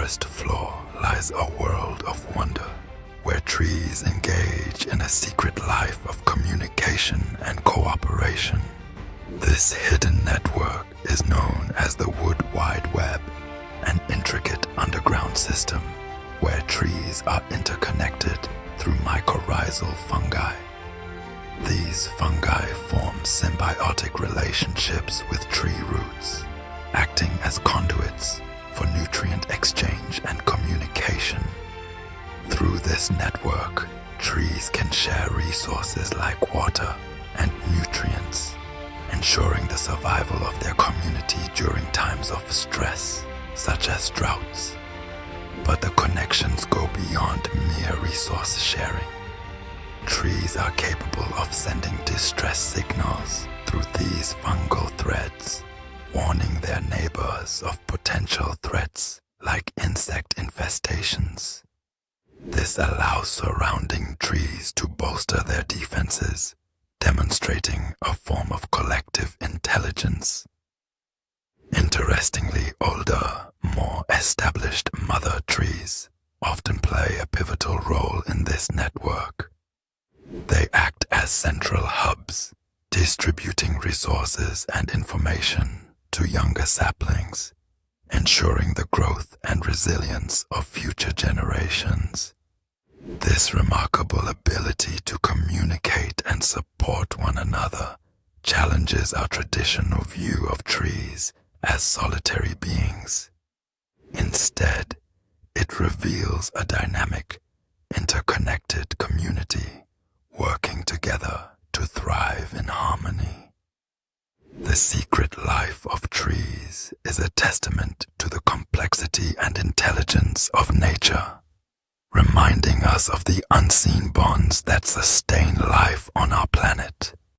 forest floor lies a world of wonder, where trees engage in a secret life of communication and cooperation. This hidden network is known as the Wood Wide Web, an intricate underground system where trees are interconnected through mycorrhizal fungi. These fungi form symbiotic relationships with tree roots, acting as conduits for nutrient exchange and communication. Through this network, trees can share resources like water and nutrients, ensuring the survival of their community during times of stress, such as droughts. But the connections go beyond mere resource sharing. Trees are capable of sending distress signals through these fungal threads, warning their neighbors of potential threats like insect infestations. This allows surrounding trees to bolster their defenses, demonstrating a form of collective intelligence. Interestingly, older, more established mother trees often play a pivotal role in this network. They act as central hubs, distributing resources and information to younger saplings, ensuring the growth and resilience of future generations. This remarkable ability to communicate and support one another challenges our traditional view of trees as solitary beings. Instead, it reveals a dynamic, interconnected community working together to thrive in harmony. The secret life of trees is a testament to the complexity and intelligence of nature, reminding us of the unseen bonds that sustain